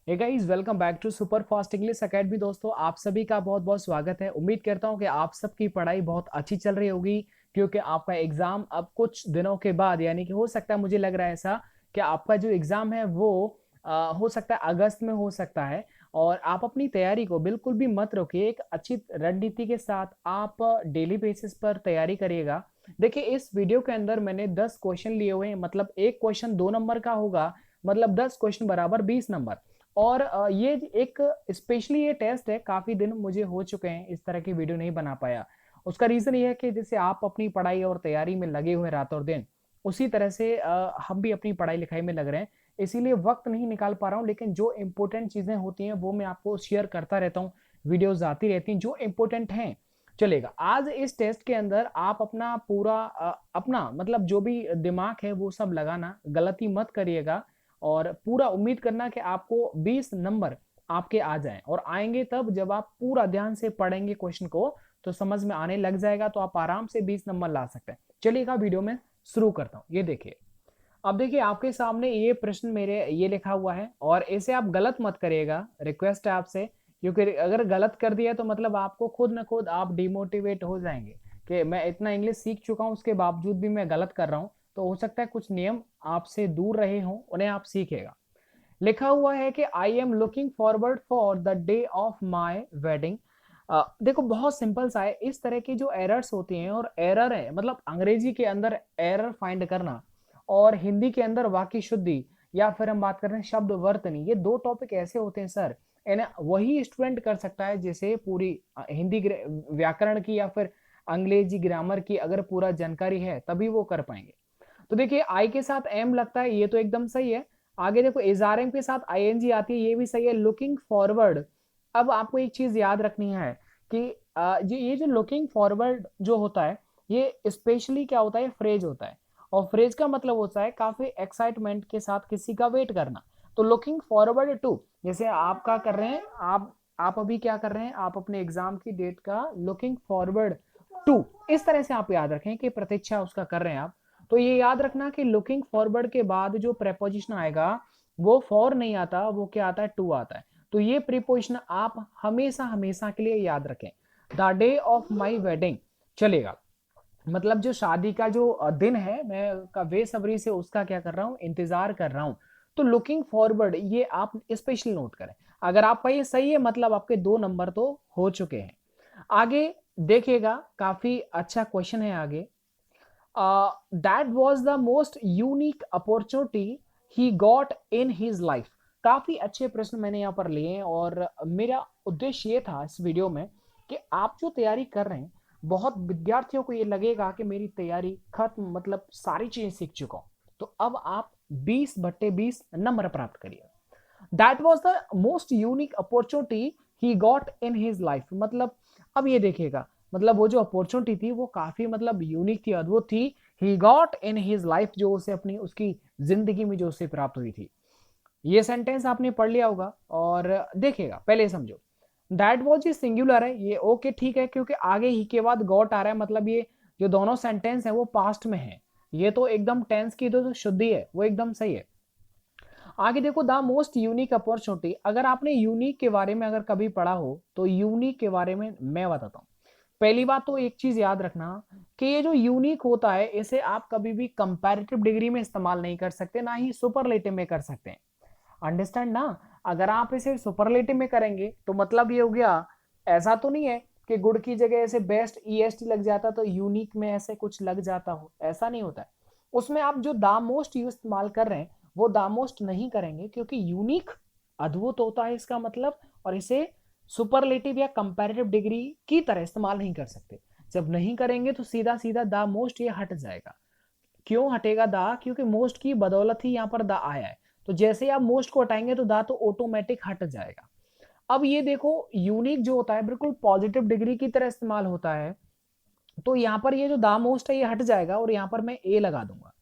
Hey guys, welcome back to super fast English academy. दोस्तों, आप सभी का बहुत बहुत स्वागत है। उम्मीद करता हूं कि आप सबकी पढ़ाई बहुत अच्छी चल रही होगी, क्योंकि आपका एग्जाम अब कुछ दिनों के बाद, यानी कि हो सकता है, मुझे लग रहा है ऐसा कि आपका जो एग्जाम है वो हो सकता है अगस्त में हो सकता है। और आप अपनी तैयारी को बिल्कुल भी मत रोकिए। एक अच्छी रणनीति के साथ आप डेली बेसिस पर तैयारी करिएगा। देखिए, इस वीडियो के अंदर मैंने 10 क्वेश्चन लिए हुए हैं, मतलब एक क्वेश्चन 2 नंबर का होगा, मतलब 10 क्वेश्चन बराबर 20 नंबर। और ये एक स्पेशली ये टेस्ट है, काफी दिन मुझे हो चुके हैं इस तरह की वीडियो नहीं बना पाया। उसका रीजन ये है कि जैसे आप अपनी पढ़ाई और तैयारी में लगे हुए रात और दिन, उसी तरह से हम भी अपनी पढ़ाई लिखाई में लग रहे हैं। इसीलिए वक्त नहीं निकाल पा रहा हूँ, लेकिन जो इंपॉर्टेंट चीजें होती हैं वो मैं आपको शेयर करता रहता हूँ। वीडियोज आती रहती हैं जो इंपॉर्टेंट हैं। चलेगा, आज इस टेस्ट के अंदर आप अपना पूरा अपना मतलब जो भी दिमाग है वो सब लगाना, गलती मत करिएगा। और पूरा उम्मीद करना कि आपको 20 नंबर आपके आ जाएं, और आएंगे तब जब आप पूरा ध्यान से पढ़ेंगे क्वेश्चन को, तो समझ में आने लग जाएगा, तो आप आराम से 20 नंबर ला सकते हैं। चलिएगा, वीडियो में शुरू करता हूं। ये देखिए, अब देखिए आपके सामने ये प्रश्न मेरे ये लिखा हुआ है, और इसे आप गलत मत करिएगा, रिक्वेस्ट है आपसे। क्योंकि अगर गलत कर दिया तो मतलब आपको खुद न खुद आप डिमोटिवेट हो जाएंगे कि मैं इतना इंग्लिश सीख चुका हूं, उसके बावजूद भी मैं गलत कर रहा हूं। तो हो सकता है कुछ नियम आपसे दूर रहे हों, उन्हें आप सीखेगा। लिखा हुआ है कि I am looking forward for the day of my wedding. देखो, बहुत सिंपल सा है। इस तरह की जो एरर्स होती हैं, और एरर है मतलब अंग्रेजी के अंदर एरर फाइंड करना, और हिंदी के अंदर वाक्य शुद्धि, या फिर हम बात कर रहे हैं शब्द वर्तनी, ये दो टॉपिक ऐसे होते हैं सर, इन्हें वही स्टूडेंट कर सकता है जिसे पूरी हिंदी व्याकरण की या फिर अंग्रेजी ग्रामर की अगर पूरा जानकारी है, तभी वो कर पाएंगे। तो देखिए, आई के साथ एम लगता है, ये तो एकदम सही है। आगे देखो, इजआरएम के साथ आईएनजी आती है, ये भी सही है। लुकिंग फॉरवर्ड, अब आपको एक चीज याद रखनी है कि ये जो लुकिंग फॉरवर्ड जो होता है, ये स्पेशली क्या होता है, फ्रेज होता है। और फ्रेज का मतलब होता है काफी एक्साइटमेंट के साथ किसी का वेट करना। तो लुकिंग फॉरवर्ड टू, जैसे आप क्या कर रहे हैं, आप अभी क्या कर रहे हैं, आप अपने एग्जाम की डेट का लुकिंग फॉरवर्ड टू, इस तरह से आप याद रखें कि प्रतीक्षा उसका कर रहे हैं आप। तो ये याद रखना कि लुकिंग फॉरवर्ड के बाद जो प्रेपोजिशन आएगा वो फॉर नहीं आता, वो क्या आता है, टू आता है। तो ये प्रीपोजिशन आप हमेशा हमेशा के लिए याद रखें। The day of my wedding, चलेगा, मतलब जो शादी का जो दिन है, मैं का बेसब्री से उसका क्या कर रहा हूँ, इंतजार कर रहा हूँ। तो लुकिंग फॉरवर्ड ये आप स्पेशल नोट करें। अगर आपका ये सही है, मतलब आपके 2 नंबर तो हो चुके हैं। आगे देखिएगा, काफी अच्छा क्वेश्चन है आगे। That was the most unique opportunity he got in his life. काफी अच्छे प्रश्न मैंने यहाँ पर लिए हैं, और मेरा उद्देश्य ये था इस वीडियो में कि आप जो तैयारी कर रहे हैं, बहुत विद्यार्थियों को ये लगेगा कि मेरी तैयारी खत्म, मतलब सारी चीजें सीख चुका हूं, तो अब आप 20/20 नंबर प्राप्त करिए। That was the most unique opportunity he got in his life, मतलब अब ये देखिएगा, मतलब वो जो अपॉर्चुनिटी थी वो काफी मतलब यूनिक थी, अद्भुत थी। He got in his life, जो उसे अपनी उसकी जिंदगी में जो उसे प्राप्त हुई थी। ये सेंटेंस आपने पढ़ लिया होगा, और देखिएगा पहले समझो। दैट वॉज ये सिंगुलर है, ये ओके ठीक है, क्योंकि आगे ही के बाद गॉट आ रहा है, मतलब ये जो दोनों सेंटेंस है वो पास्ट में है। ये तो एकदम टेंस की तो शुद्धि है, वो एकदम सही है। आगे देखो, द मोस्ट यूनिक अपॉर्चुनिटी, अगर आपने यूनिक के बारे में अगर कभी पढ़ा हो, तो यूनिक के बारे में मैं बताता हूँ। पहली बात तो एक चीज याद रखना कि ये जो यूनिक होता है, इसे आप कभी भी कंपैरेटिव डिग्री में इस्तेमाल नहीं कर सकते, ना ही सुपरलेटिव में कर सकते हैं। अंडरस्टैंड ना। अगर आप इसे सुपरलेटिव में करेंगे तो मतलब ये हो गया, ऐसा तो नहीं है कि गुड की जगह ऐसे बेस्ट ईएसटी लग जाता तो यूनिक में ऐसे कुछ लग जाता हो, ऐसा नहीं होता है। उसमें आप जो द मोस्ट यूज इस्तेमाल कर रहे हैं, वो द मोस्ट नहीं करेंगे, क्योंकि यूनिक अद्भुत होता है इसका मतलब, और इसे सुपरलेटिव या कंपैरेटिव डिग्री की तरह इस्तेमाल नहीं कर सकते। जब नहीं करेंगे तो सीधा सीधा द मोस्ट ये हट जाएगा। क्यों हटेगा दा, क्योंकि मोस्ट की बदौलत ही यहाँ पर दा आया है। तो जैसे ही आप मोस्ट को हटाएंगे तो दा तो ऑटोमेटिक हट जाएगा। अब ये देखो, यूनिक जो होता है बिल्कुल पॉजिटिव डिग्री की तरह इस्तेमाल होता है। तो यहाँ पर ये जो दा मोस्ट है ये हट जाएगा, और यहाँ पर मैं ए लगा दूंगा।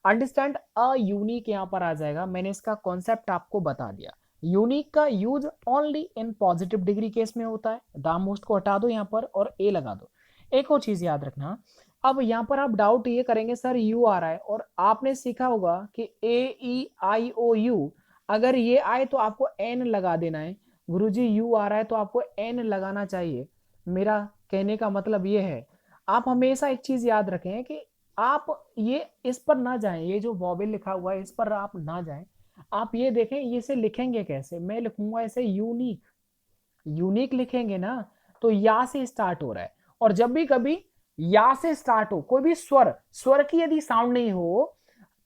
अंडरस्टैंड, अ यूनिक यहाँ पर आ जाएगा। मैंने इसका कॉन्सेप्ट आपको बता दिया। यूनिक का use only in positive degree case में होता है। द मोस्ट को हटा दो यहाँ पर और ए लगा दो। एक और चीज याद रखना, अब यहाँ पर आप डाउट ये करेंगे सर यू आ रहा है, और आपने सीखा होगा कि ए ई आई ओ यू, अगर ये आए तो आपको एन लगा देना है। गुरुजी यू आ रहा है तो आपको एन लगाना चाहिए। मेरा कहने का मतलब ये है, आप हमेशा एक चीज याद रखें कि आप ये इस पर ना जाएं, ये जो वॉवेल लिखा हुआ है इस पर आप ना जाएं। आप ये देखें ये इसे लिखेंगे कैसे। मैं लिखूंगा इसे यूनिक, यूनिक लिखेंगे ना, तो या से स्टार्ट हो रहा है। और जब भी कभी या से स्टार्ट हो कोई भी स्वर, स्वर की यदि साउंड नहीं हो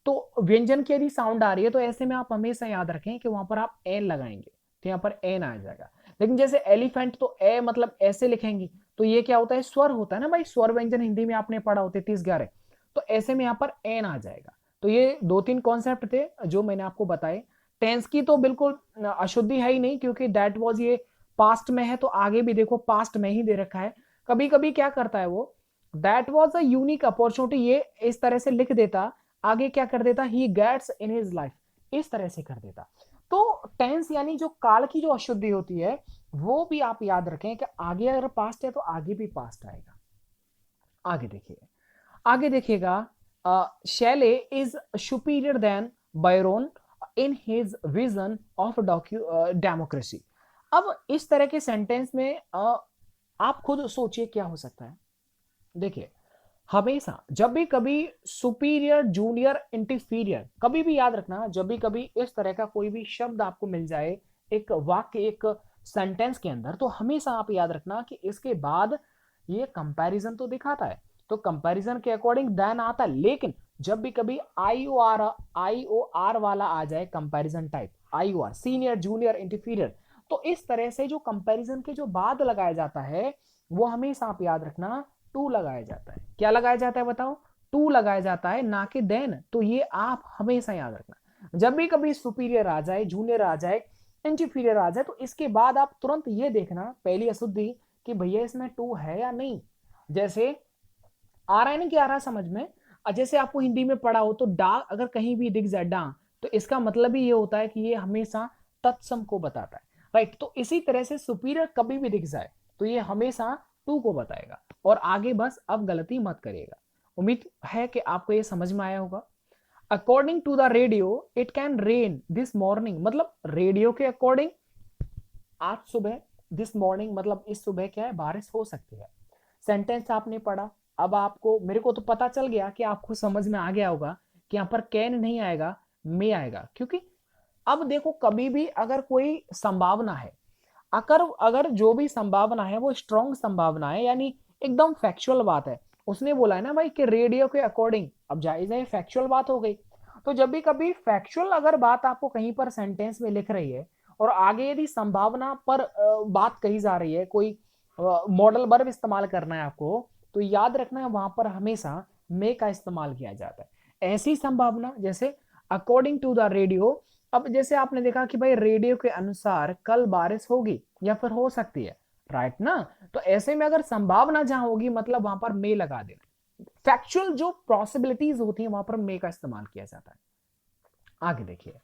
तो व्यंजन की यदि साउंड आ रही है, तो ऐसे में आप हमेशा याद रखें कि वहां पर आप एन लगाएंगे, तो यहाँ पर एन आ जाएगा। लेकिन जैसे एलिफेंट तो ए मतलब ऐसे लिखेंगे, तो ये क्या होता है, स्वर होता है ना भाई, स्वर व्यंजन हिंदी में आपने पढ़ा होते 30-11, तो ऐसे में यहाँ पर एन आ जाएगा। तो ये 2-3 कॉन्सेप्ट थे जो मैंने आपको बताए। टेंस की तो बिल्कुल अशुद्धि है ही नहीं, क्योंकि दैट वाज ये पास्ट में है, तो आगे भी देखो पास्ट में ही दे रखा है। कभी कभी क्या करता है वो, that was a unique opportunity, ये इस तरह से लिख देता, आगे क्या कर देता, he gets in his life, इस तरह से कर देता। तो टेंस यानी जो काल की जो अशुद्धि होती है वो भी आप याद रखें कि आगे अगर पास्ट है तो आगे भी पास्ट आएगा। आगे देखिए, आगे देखिएगा, Shelley is superior than Byron in his vision of democracy. अब इस तरह के सेंटेंस में आप खुद सोचिए क्या हो सकता है। देखिए, हमेशा जब भी कभी सुपीरियर, जूनियर, इंटीफीरियर, कभी भी याद रखना, जब भी कभी इस तरह का कोई भी शब्द आपको मिल जाए एक वाक्य, एक सेंटेंस के अंदर, तो हमेशा आप याद रखना कि इसके बाद ये कंपैरिजन तो दिखाता है, तो कंपैरिजन के अकॉर्डिंग देन आता है। लेकिन जब भी कभी आई ओ आर वाला आ जाए, कंपैरिजन टाइप, आई ओ आर, सीनियर, जूनियर, इंटीफीरियर, तो इस तरह से जो कंपैरिजन के जो बाद लगाया जाता है वो हमेशा आप याद रखना टू लगाया जाता है। क्या लगाया जाता है बताओ, टू लगाया जाता है, ना कि देन। तो ये आप हमेशा याद रखना, जब भी कभी सुपीरियर आ जाए, जूनियर आ जाए, इंटीरियर आ जाए, तो इसके बाद आप तुरंत ये देखना पहली अशुद्धि कि भैया इसमें टू है या नहीं। जैसे आ रहा है ना, कि आ रहा है समझ में। जैसे आपको हिंदी में पढ़ा हो तो डा अगर कहीं भी दिख जाए डा, तो इसका मतलब ही ये होता है कि ये हमेशा तत्सम को बताता है, राइट। तो इसी तरह से सुपीरियर कभी भी दिख जाए तो ये हमेशा टू को बताएगा। और आगे बस अब गलती मत करिएगा। उम्मीद है कि आपको ये समझ में आया होगा। According to the radio it can rain this morning, मतलब रेडियो के अकॉर्डिंग आज सुबह, दिस मॉर्निंग मतलब इस सुबह क्या है, बारिश हो सकती है। सेंटेंस आपने पढ़ा, अब आपको, मेरे को तो पता चल गया कि आपको समझ में आ गया होगा कि यहाँ पर कैन नहीं आएगा, मे आएगा। क्योंकि अब देखो, कभी भी अगर कोई संभावना है, अगर अगर जो भी संभावना है वो स्ट्रॉन्ग संभावना है, यानी एकदम फैक्चुअल बात है, उसने बोला है ना भाई कि रेडियो के अकॉर्डिंग, अब जाहिर है फैक्चुअल बात हो गई। तो जब भी कभी फैक्चुअल अगर बात आपको कहीं पर सेंटेंस में लिख रही है और आगे यदि संभावना पर बात कही जा रही है, कोई मॉडल वर्ब इस्तेमाल करना है आपको, तो याद रखना है वहां पर हमेशा मे का इस्तेमाल किया जाता है। ऐसी संभावना जैसे अकॉर्डिंग टू द रेडियो, अब जैसे आपने देखा कि भाई रेडियो के अनुसार कल बारिश होगी या फिर हो सकती है, राइट ना। तो ऐसे में अगर संभावना जहां होगी मतलब वहां पर मे लगा देना। फैक्चुअल जो पॉसिबिलिटीज होती है वहां पर मे का इस्तेमाल किया जाता है। आगे देखिए,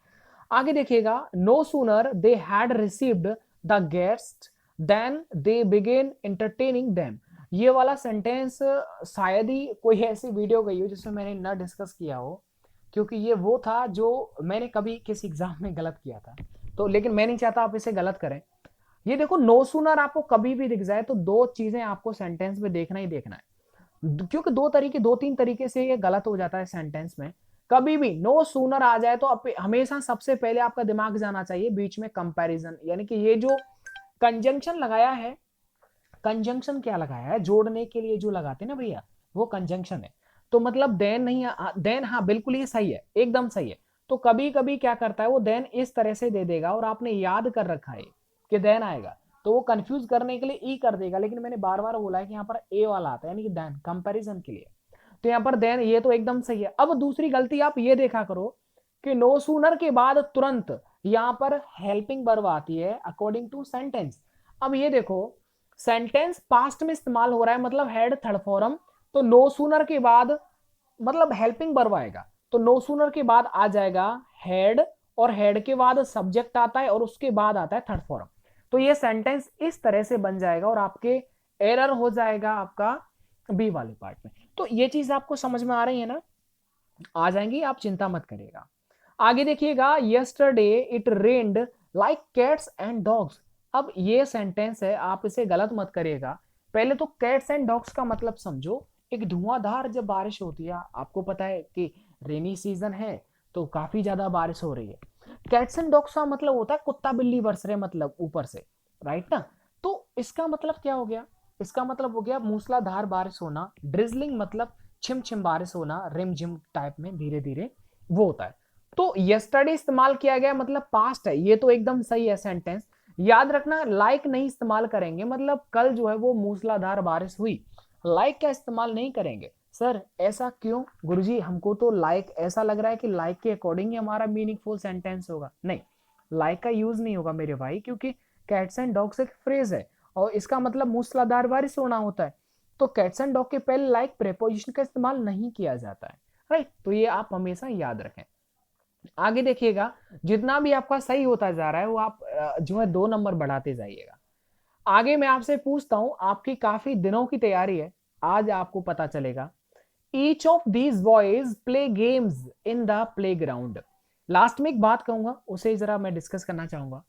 आगे देखिएगा, no sooner they had received the guest then they began entertaining them. ये वाला सेंटेंस शायद ही कोई ऐसी वीडियो गई हो जिसमें मैंने न डिस्कस किया हो, क्योंकि ये वो था जो मैंने कभी किसी एग्जाम में गलत किया था। तो लेकिन मैं नहीं चाहता आप इसे गलत करें। ये देखो, नो सूनर आपको कभी भी दिख जाए तो दो चीजें आपको सेंटेंस में देखना ही देखना है, क्योंकि 2-3 तरीके से ये गलत हो जाता है सेंटेंस में। कभी भी नो सूनर आ जाए तो हमेशा सबसे पहले आपका दिमाग जाना चाहिए बीच में कंपैरिजन, यानी कि ये जो कंजंक्शन लगाया है, कंजंक्शन क्या लगाया है, जोड़ने के लिए जो लगाते हैं ना भैया, वो कंजंक्शन है। तो मतलब देन नहीं, देन, हाँ बिल्कुल ये सही है, एकदम सही है। तो कभी कभी क्या करता है वो देन इस तरह से दे देगा और आपने याद कर रखा है कि देन आएगा, तो वो कंफ्यूज करने के लिए ई कर देगा। लेकिन मैंने बार बार बोला है कि यहाँ पर ए वाला आता है, यानी कि देन कंपैरिजन के लिए। तो यहाँ पर देन ये तो एकदम सही है। अब दूसरी गलती आप ये देखा करो कि नो सूनर के बाद तुरंत यहाँ पर हेल्पिंग वर्ब आती है अकॉर्डिंग टू सेंटेंस। अब ये देखो, सेंटेंस पास्ट में इस्तेमाल हो रहा है, मतलब हेड थर्ड फॉर्म, तो नो सूनर के बाद मतलब हेल्पिंग वर्ब आएगा, तो नो सूनर के बाद आ जाएगा हेड, और हेड के बाद सब्जेक्ट आता है और उसके बाद आता है थर्ड फॉर्म। तो ये सेंटेंस इस तरह से बन जाएगा और आपके एरर हो जाएगा आपका बी वाले पार्ट में। तो ये चीज आपको समझ में आ रही है ना, आ जाएंगी, आप चिंता मत करिएगा। आगे देखिएगा, yesterday it rained like cats and dogs. अब ये सेंटेंस है, आप इसे गलत मत करिएगा। पहले तो कैट्स एंड डॉग्स का मतलब समझो। एक धुआंधार जब बारिश होती है, आपको पता है कि रेनी सीजन है तो काफी ज्यादा बारिश हो रही है। कैट्स एंड डॉग्स का मतलब होता है कुत्ता बिल्ली बरस रहे, मतलब ऊपर से, राइट ना। तो इसका मतलब क्या हो गया? इसका मतलब हो गया मूसलाधार बारिश होना, ड्रिजलिंग मतलब छिम छिम बारिश होना, रिम झिम टाइप में धीरे धीरे, वो होता है। तो यस्टरडे इस्तेमाल किया गया मतलब पास्ट है, ये तो एकदम सही है सेंटेंस। याद रखना, लाइक नहीं इस्तेमाल करेंगे, मतलब कल जो है वो मूसलाधार बारिश हुई, लाइक का इस्तेमाल नहीं करेंगे। सर ऐसा क्यों गुरुजी? हमको तो लाइक ऐसा लग रहा है कि लाइक के अकॉर्डिंग ही हमारा मीनिंगफुल सेंटेंस होगा। नहीं, लाइक का यूज नहीं होगा मेरे भाई, क्योंकि कैट्स एंड डॉग्स एक फ्रेज है और इसका मतलब मूसलाधार बारिश होना होता है। तो कैट्स एंड डॉग के पहले लाइक प्रेपोजिशन का इस्तेमाल नहीं किया जाता है, राइट। तो ये आप हमेशा याद रखें। आगे देखिएगा, जितना भी आपका सही होता जा रहा है वो आप जो है 2 नंबर बढ़ाते जाइएगा। आगे मैं आपसे पूछता हूं, आपकी काफी दिनों की तैयारी है, आज आपको पता चलेगा। Each of these boys play games in the play ground. Last में एक बात कहूंगा, उसे जरा मैं डिस्कस करना चाहूंगा।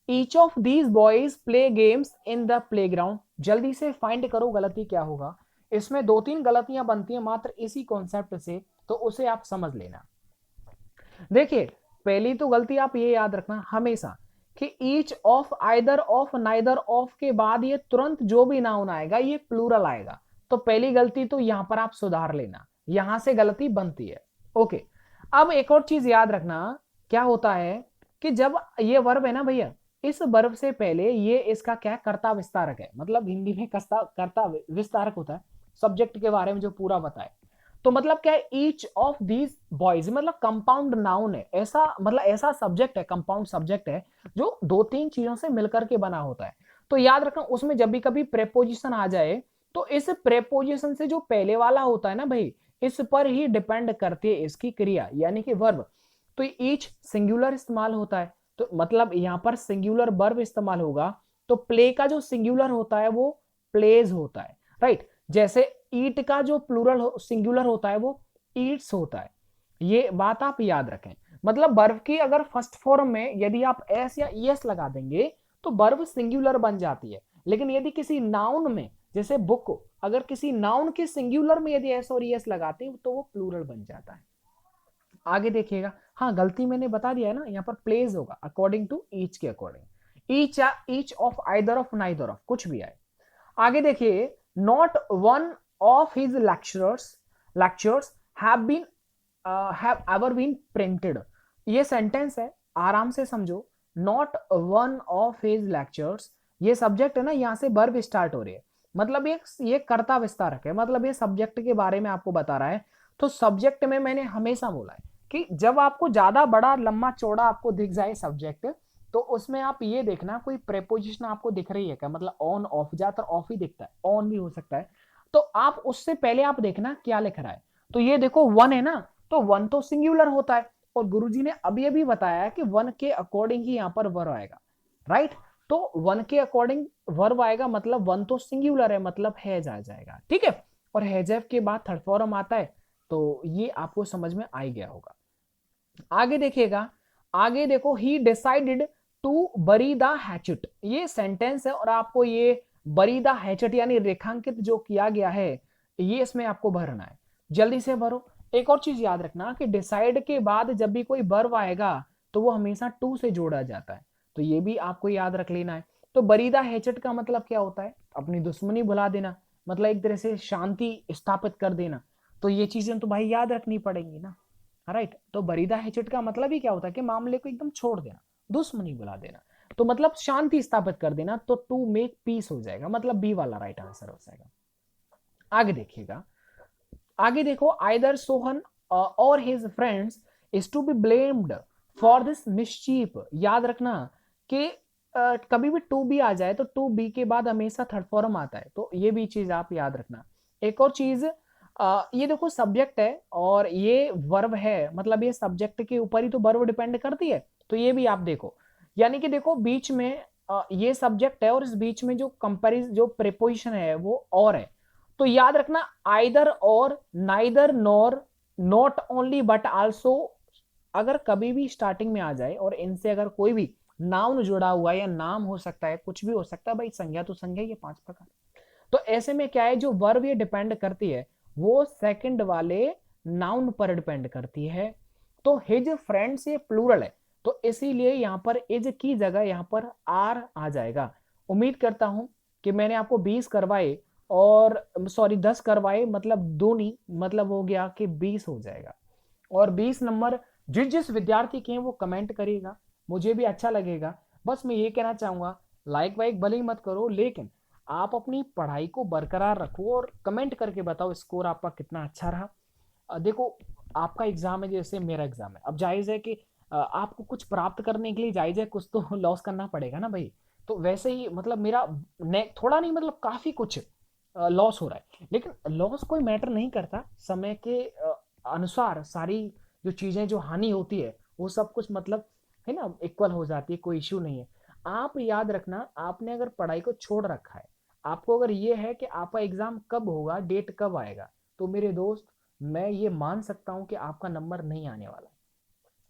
Each of these boys play games in the play ground, जल्दी से फाइंड करो गलती क्या होगा। इसमें 2-3 गलतियां बनती हैं मात्र इसी कॉन्सेप्ट से, तो उसे आप समझ लेना। देखिए, पहली तो गलती आप ये याद रखना हमेशा कि each of, either of, neither of के बाद ये तुरंत जो भी नाउन आएगा ये प्लूरल आएगा। तो पहली गलती तो यहां पर आप सुधार लेना, यहां से गलती बनती है। ओके, अब एक और चीज याद रखना, क्या होता है कि जब ये वर्ब है ना भैया, इस वर्ब से पहले ये इसका क्या कर्ता विस्तारक है, मतलब हिंदी में कर्ता विस्तारक होता है सब्जेक्ट के बारे में जो पूरा बताए। तो मतलब क्या है, ईच ऑफ दीज बॉयज मतलब कंपाउंड नाउन है, ऐसा मतलब ऐसा सब्जेक्ट है, कंपाउंड सब्जेक्ट है जो 2-3 चीजों से मिलकर के बना होता है। तो याद रखना, उसमें जब भी कभी प्रेपोजिशन आ जाए तो इस प्रेपोजिशन से जो पहले वाला होता है ना भाई, इस पर ही डिपेंड करती है इसकी क्रिया, यानी कि वर्ब। तो ईच सिंगुलर इस्तेमाल होता है, तो मतलब यहां पर सिंगुलर वर्ब इस्तेमाल होगा। तो प्ले का जो सिंगुलर होता है वो प्लेज होता है, राइट। जैसे ईट का जो प्लूरल सिंगुलर होता है वो ईट्स होता है। ये बात आप याद रखें। मतलब वर्ब की अगर फर्स्ट फॉर्म में यदि आप एस या ईएस लगा देंगे तो वर्ब सिंगुलर बन जाती है, लेकिन यदि किसी नाउन में, जैसे बुक, अगर किसी नाउन के सिंगुलर में यदि एस और ईएस लगाते हैं तो वो प्लूरल बन जाता है। आगे देखिएगा, हाँ गलती मैंने बता दिया है ना, यहाँ पर प्लेस होगा अकॉर्डिंग टू ईच के अकॉर्डिंग, ईच या each of, either of, neither of, कुछ भी आए। आगे देखिए, not one of his lectures have been have ever been printed. ये सेंटेंस है, आराम से समझो। Not one of his lectures, ये सब्जेक्ट है ना, यहां से वर्ब स्टार्ट हो रही है, मतलब ये कर्ता विस्तारक है, मतलब ये सब्जेक्ट के बारे में आपको बता रहा है। तो सब्जेक्ट में मैंने हमेशा बोला है कि जब आपको ज्यादा बड़ा लंबा चौड़ा आपको दिख जाए सब्जेक्ट, तो उसमें आप ये देखना कोई प्रेपोजिशन आपको दिख रही है क्या, मतलब ऑन ऑफ, ज्यादातर ऑफ ही दिखता है, ऑन भी हो सकता है। तो आप उससे पहले आप देखना क्या लिख रहा है। तो ये देखो वन है ना, तो वन तो सिंगुलर होता है, और गुरुजी ने अभी अभी बताया कि वन के अकॉर्डिंग ही यहाँ पर वर्ब आएगा, राइट। तो वन के अकॉर्डिंग वर्ब आएगा, मतलब वन तो सिंगुलर है, मतलब हैज आ जाएगा, ठीक है। और हैजफ के बाद थर्ड फॉर्म आता है, तो ये आपको समझ में आ ही गया होगा। आगे देखिएगा, आगे देखो, he decided to bury the hatchet, ये सेंटेंस है और आपको ये बरी द हैचेट यानी रेखांकित जो किया गया है, ये इसमें आपको भरना है, जल्दी से भरो। एक और चीज याद रखना कि डिसाइड के बाद जब भी कोई वर्ब आएगा तो वो हमेशा टू से जोड़ा जाता है, तो ये भी आपको याद रख लेना है। तो बरी द हैचेट का मतलब क्या होता है? अपनी दुश्मनी भुला देना, मतलब एक तरह से शांति स्थापित कर देना। तो ये चीजें तो भाई याद रखनी पड़ेंगी ना, राइट। तो बरीदा हेचेट का मतलब ही क्या होता है कि मामले को एकदम छोड़ देना, दुश्मनी बुला देना, तो मतलब शांति स्थापित कर देना। तो टू मेक पीस हो जाएगा, मतलब बी वाला राइट आंसर हो जाएगा। आगे देखिएगा, आगे देखो, आइदर सोहन और his friends is to be blamed for this mischief. याद रखना कि कभी भी टू बी आ जाए तो टू बी के बाद हमेशा थर्ड फॉर्म आता है, तो ये भी चीज आप याद रखना। एक और चीज, ये देखो सब्जेक्ट है और ये वर्ब है, मतलब ये सब्जेक्ट के ऊपर ही तो वर्ब डिपेंड करती है, तो ये भी आप देखो। यानी कि देखो बीच में ये सब्जेक्ट है और इस बीच में जो कंपेरिज जो प्रेपोजिशन है वो और है। तो याद रखना, आइदर और, neither nor, not only but also, अगर कभी भी स्टार्टिंग में आ जाए और इनसे अगर कोई भी नाउन जुड़ा हुआ है या नाम हो सकता है, कुछ भी हो सकता है भाई, संज्ञा तो संज्ञा, ये 5 प्रकार। तो ऐसे में क्या है, जो वर्ब ये डिपेंड करती है वो सेकंड वाले नाउन पर डिपेंड करती है। तो हिज फ्रेंड्स ये प्लूरल है, तो इसीलिए यहां पर इज की जगह यहां पर आर आ जाएगा। उम्मीद करता हूं कि मैंने आपको 20 करवाए, और सॉरी 10 करवाए, मतलब दूनी, मतलब हो गया कि 20 हो जाएगा। और 20 नंबर जिस जिस विद्यार्थी के हैं वो कमेंट करिएगा, मुझे भी अच्छा लगेगा। बस मैं ये कहना चाहूंगा, लाइक वाइक भले ही मत करो, लेकिन आप अपनी पढ़ाई को बरकरार रखो और कमेंट करके बताओ स्कोर आपका कितना अच्छा रहा। देखो, आपका एग्जाम है जैसे मेरा एग्जाम है, अब जायज है कि आपको कुछ प्राप्त करने के लिए जायज है कुछ तो लॉस करना पड़ेगा ना भाई। तो वैसे ही मतलब मेरा थोड़ा नहीं, मतलब काफी कुछ लॉस हो रहा है, लेकिन लॉस कोई मैटर नहीं करता। समय के अनुसार सारी जो चीजें जो हानि होती है वो सब कुछ मतलब है ना इक्वल हो जाती है, कोई इश्यू नहीं है। आप याद रखना, आपने अगर पढ़ाई को छोड़ रखा है, आपको अगर ये है कि आपका एग्जाम कब होगा, डेट कब आएगा, तो मेरे दोस्त मैं ये मान सकता हूं कि आपका नंबर नहीं आने वाला,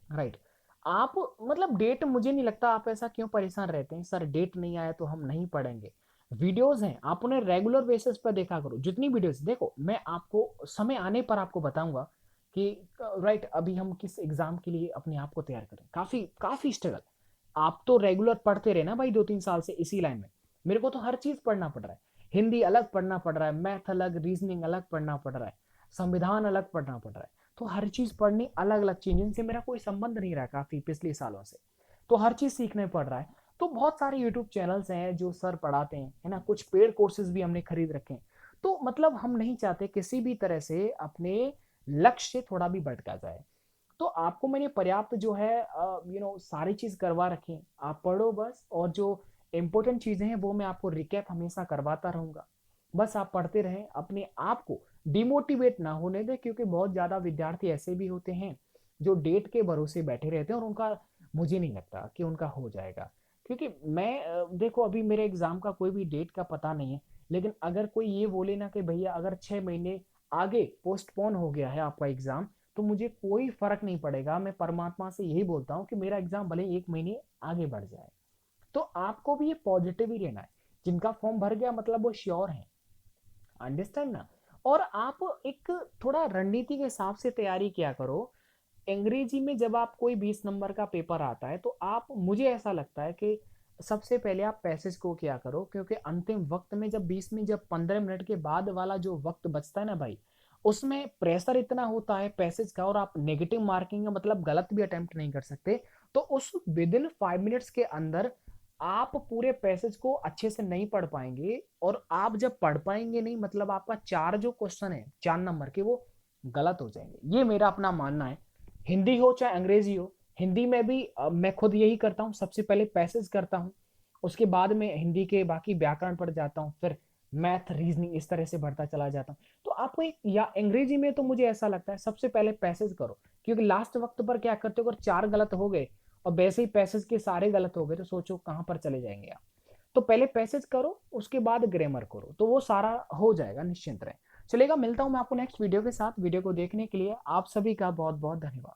राइट। आप मतलब डेट, मुझे नहीं लगता आप ऐसा क्यों परेशान रहते हैं, सर डेट नहीं आया तो हम नहीं पढ़ेंगे। वीडियोस हैं, आप उन्हें रेगुलर बेसिस पर देखा करो, जितनी वीडियोस देखो, मैं आपको समय आने पर आपको बताऊंगा कि राइट अभी हम किस एग्जाम के लिए अपने आप को तैयार करें। काफी काफी स्ट्रगल। आप तो रेगुलर पढ़ते रहे ना भाई 2-3 साल से इसी लाइन में, मेरे को तो हर चीज पढ़ना पड़ रहा है। हिंदी अलग पढ़ना पड़ रहा है, मैथ अलग, रीजनिंग अलग पढ़ना पड़ रहा है, संविधान अलग पढ़ना पड़ रहा है। तो हर चीज पढ़नी, अलग अलग चीज जिनसे मेरा कोई संबंध नहीं रहा काफी पिछले सालों से, तो हर चीज सीखने पड़ रहा है। तो बहुत सारे यूट्यूब चैनल्स हैं जो सर पढ़ाते हैं, है ना, कुछ पेड कोर्सेज भी हमने खरीद रखे हैं। तो मतलब हम नहीं चाहते किसी भी तरह से अपने लक्ष्य से थोड़ा भी भटका जाए। तो आपको मैंने पर्याप्त जो है सारी चीज करवा रखी है, आप पढ़ो बस, और जो इंपॉर्टेंट चीजें हैं वो मैं आपको रिकैप हमेशा करवाता रहूंगा। बस आप पढ़ते रहें, अपने आप को डिमोटिवेट ना होने दें, क्योंकि बहुत ज्यादा विद्यार्थी ऐसे भी होते हैं जो डेट के भरोसे बैठे रहते हैं, और उनका, मुझे नहीं लगता कि उनका हो जाएगा। क्योंकि मैं देखो अभी मेरे एग्जाम का कोई भी डेट का पता नहीं है, लेकिन अगर कोई ये बोले ना कि भैया अगर 6 महीने आगे पोस्टपोन हो गया है आपका एग्जाम, तो मुझे कोई फर्क नहीं पड़ेगा। मैं परमात्मा से यही बोलता हूँ कि मेरा एग्जाम भले 1 महीने आगे बढ़ जाए। तो आपको भी ये पॉजिटिव ही रहना है, जिनका फॉर्म भर गया मतलब वो श्योर है, अंडरस्टैंड ना। और आप एक थोड़ा रणनीति के हिसाब से तैयारी किया करो। अंग्रेजी में जब आप कोई 20 नंबर का पेपर आता है, तो आप, मुझे ऐसा लगता है कि सबसे पहले आप पैसेज को क्या करो, क्योंकि अंतिम वक्त में जब 20 में जब 15 मिनट के बाद वाला जो वक्त बचता है ना भाई, उसमें प्रेशर इतना होता है पैसेज का, और आप नेगेटिव मार्किंग का मतलब गलत भी अटेम्प्ट नहीं कर सकते। तो उस विद इन 5 मिनट्स के अंदर आप पूरे पैसेज को अच्छे से नहीं पढ़ पाएंगे, और आप जब पढ़ पाएंगे नहीं मतलब आपका 4 जो क्वेश्चन है 4 नंबर के वो गलत हो जाएंगे। ये मेरा अपना मानना है। हिंदी हो चाहे अंग्रेजी हो, हिंदी में भी मैं खुद यही करता हूँ, सबसे पहले पैसेज करता हूँ, उसके बाद में हिंदी के बाकी व्याकरण पर जाता हूँ, फिर मैथ रीजनिंग इस तरह से बढ़ता चला जाता हूँ। तो आपको एक, या अंग्रेजी में तो मुझे ऐसा लगता है सबसे पहले पैसेज करो, क्योंकि लास्ट वक्त पर क्या करते हो, अगर 4 गलत हो गए और वैसे ही पैसेज के सारे गलत हो गए, तो सोचो कहाँ पर चले जाएंगे आप। तो पहले पैसेज करो, उसके बाद ग्रामर करो, तो वो सारा हो जाएगा, निश्चिंत रहे। चलेगा, मिलता हूं मैं आपको नेक्स्ट वीडियो के साथ। वीडियो को देखने के लिए आप सभी का बहुत बहुत धन्यवाद।